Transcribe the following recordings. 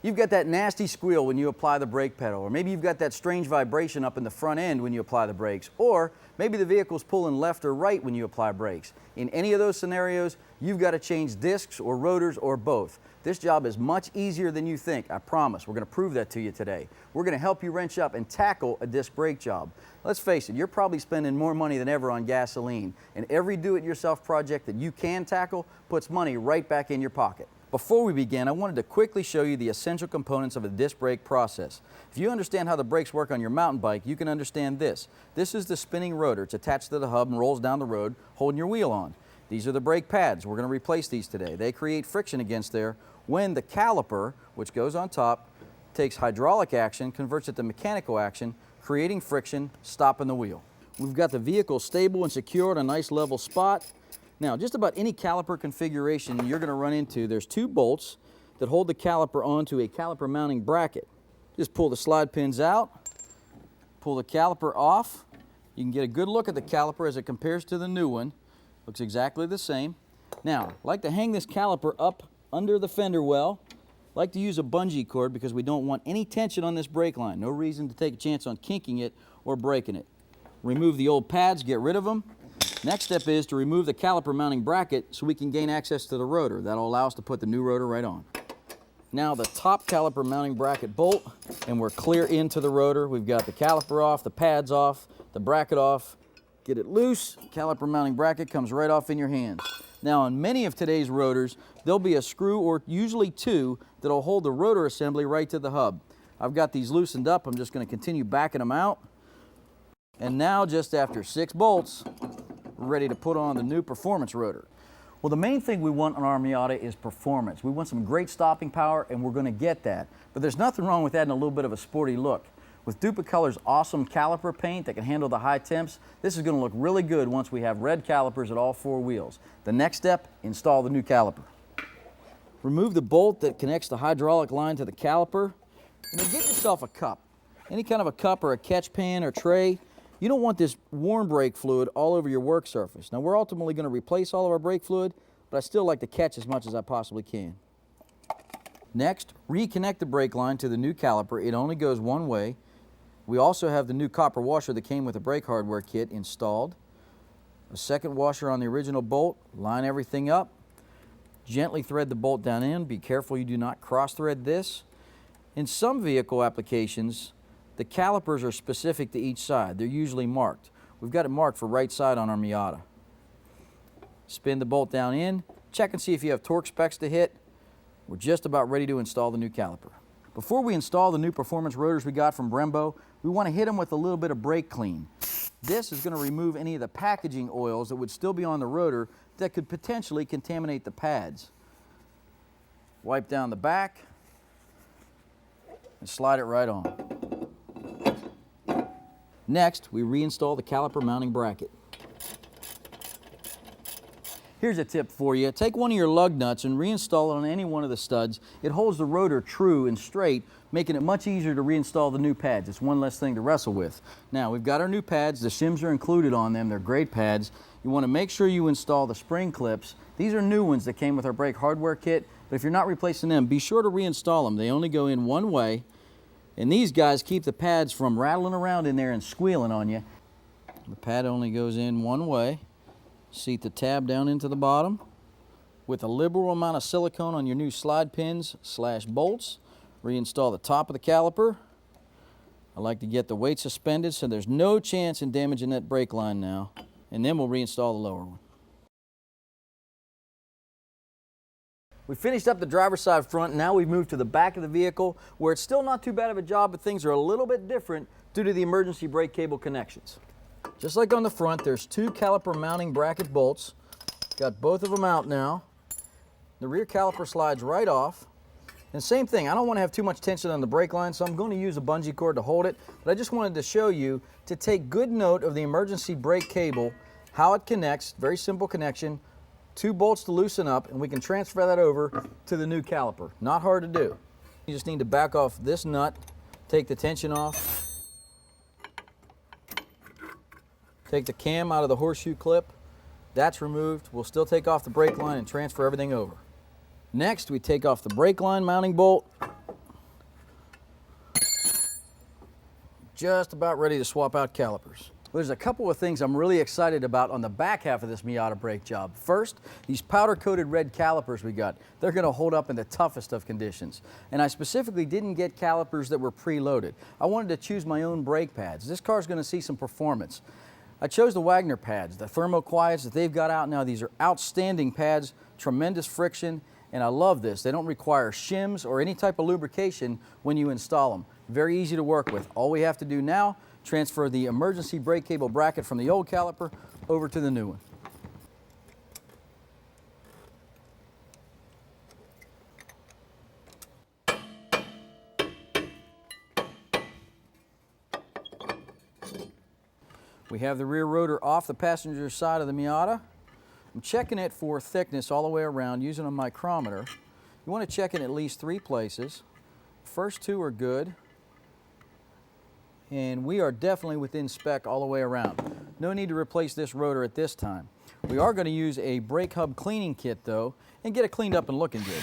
You've got that nasty squeal when you apply the brake pedal, or maybe you've got that strange vibration up in the front end when you apply the brakes, or maybe the vehicle's pulling left or right when you apply brakes. In any of those scenarios, you've got to change discs or rotors or both. This job is much easier than you think, I promise. We're going to prove that to you today. We're going to help you wrench up and tackle a disc brake job. Let's face it, you're probably spending more money than ever on gasoline, and every do-it-yourself project that you can tackle puts money right back in your pocket. Before we begin, I wanted to quickly show you the essential components of a disc brake process. If you understand how the brakes work on your mountain bike, you can understand this. This is the spinning rotor. It's attached to the hub and rolls down the road, holding your wheel on. These are the brake pads. We're going to replace these today. They create friction against there when the caliper, which goes on top, takes hydraulic action, converts it to mechanical action, creating friction, stopping the wheel. We've got the vehicle stable and secure in a nice level spot. Now, just about any caliper configuration you're going to run into, there's two bolts that hold the caliper onto a caliper mounting bracket. Just pull the slide pins out, pull the caliper off. You can get a good look at the caliper as it compares to the new one. Looks exactly the same. Now, I like to hang this caliper up under the fender well. I like to use a bungee cord because we don't want any tension on this brake line. No reason to take a chance on kinking it or breaking it. Remove the old pads, get rid of them. Next step is to remove the caliper mounting bracket so we can gain access to the rotor. That'll allow us to put the new rotor right on. Now the top caliper mounting bracket bolt, and we're clear into the rotor. We've got the caliper off, the pads off, the bracket off. Get it loose, caliper mounting bracket comes right off in your hands. Now on many of today's rotors, there'll be a screw or usually two that'll hold the rotor assembly right to the hub. I've got these loosened up. I'm just going to continue backing them out. And now just after 6 bolts, we're ready to put on the new performance rotor. Well, the main thing we want on our Miata is performance. We want some great stopping power, and we're going to get that. But there's nothing wrong with adding a little bit of a sporty look. With Duplicolor's awesome caliper paint that can handle the high temps, this is going to look really good once we have red calipers at all 4 wheels. The next step, install the new caliper. Remove the bolt that connects the hydraulic line to the caliper, and then get yourself a cup. Any kind of a cup or a catch pan or tray. You don't want this warm brake fluid all over your work surface. Now, we're ultimately going to replace all of our brake fluid, but I still like to catch as much as I possibly can. Next, reconnect the brake line to the new caliper. It only goes one way. We also have the new copper washer that came with the brake hardware kit installed. A second washer on the original bolt. Line everything up. Gently thread the bolt down in. Be careful you do not cross thread this. In some vehicle applications, the calipers are specific to each side. They're usually marked. We've got it marked for right side on our Miata. Spin the bolt down in. Check and see if you have torque specs to hit. We're just about ready to install the new caliper. Before we install the new performance rotors we got from Brembo, we want to hit them with a little bit of brake clean. This is going to remove any of the packaging oils that would still be on the rotor that could potentially contaminate the pads. Wipe down the back and slide it right on. Next, we reinstall the caliper mounting bracket. Here's a tip for you. Take one of your lug nuts and reinstall it on any one of the studs. It holds the rotor true and straight, making it much easier to reinstall the new pads. It's one less thing to wrestle with. Now, we've got our new pads. The shims are included on them. They're great pads. You want to make sure you install the spring clips. These are new ones that came with our brake hardware kit, but if you're not replacing them, be sure to reinstall them. They only go in one way, and these guys keep the pads from rattling around in there and squealing on you. The pad only goes in one way. Seat the tab down into the bottom. With a liberal amount of silicone on your new slide pins / bolts, reinstall the top of the caliper. I like to get the weight suspended so there's no chance in damaging that brake line now, and then we'll reinstall the lower one. We finished up the driver's side front, and now we've moved to the back of the vehicle where it's still not too bad of a job, but things are a little bit different due to the emergency brake cable connections. Just like on the front, there's 2 caliper mounting bracket bolts. Got both of them out now. The rear caliper slides right off. And same thing, I don't want to have too much tension on the brake line, so I'm going to use a bungee cord to hold it. But I just wanted to show you to take good note of the emergency brake cable, how it connects, very simple connection. 2 bolts to loosen up, and we can transfer that over to the new caliper. Not hard to do. You just need to back off this nut, take the tension off. Take the cam out of the horseshoe clip. That's removed. We'll still take off the brake line and transfer everything over. Next, we take off the brake line mounting bolt. just about ready to swap out calipers. There's a couple of things I'm really excited about on the back half of this Miata brake job. First, these powder-coated red calipers we got. They're going to hold up in the toughest of conditions. And I specifically didn't get calipers that were preloaded. I wanted to choose my own brake pads. This car's going to see some performance. I chose the Wagner pads, the Thermoquiets that they've got out now. These are outstanding pads, tremendous friction, and I love this. They don't require shims or any type of lubrication when you install them. Very easy to work with. All we have to do now, transfer the emergency brake cable bracket from the old caliper over to the new one. We have the rear rotor off the passenger side of the Miata. I'm checking it for thickness all the way around using a micrometer. You want to check it at least 3 places. First 2 are good. And we are definitely within spec all the way around. No need to replace this rotor at this time. We are going to use a brake hub cleaning kit though and get it cleaned up and looking good.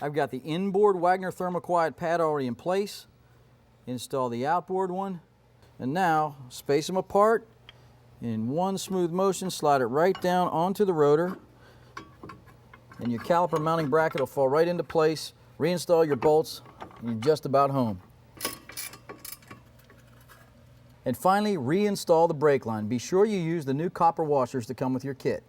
I've got the inboard Wagner Thermoquiet pad already in place. Install the outboard one. And now space them apart. In one smooth motion, slide it right down onto the rotor. And your caliper mounting bracket will fall right into place. Reinstall your bolts and you're just about home. And finally, reinstall the brake line. Be sure you use the new copper washers that come with your kit.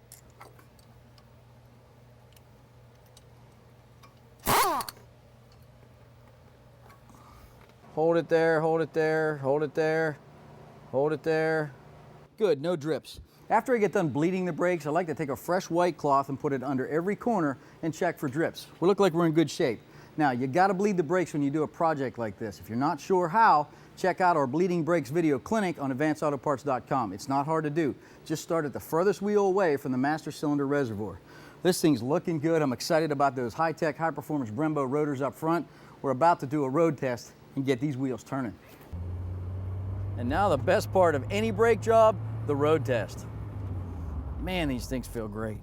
Hold it there, hold it there, hold it there, hold it there. Good, no drips. After I get done bleeding the brakes, I like to take a fresh white cloth and put it under every corner and check for drips. We look like we're in good shape. Now, you gotta bleed the brakes when you do a project like this. If you're not sure how, check out our Bleeding Brakes video clinic on AdvancedAutoParts.com. It's not hard to do. Just start at the furthest wheel away from the master cylinder reservoir. This thing's looking good. I'm excited about those high-tech, high-performance Brembo rotors up front. We're about to do a road test and get these wheels turning. And now the best part of any brake job, the road test. Man, these things feel great.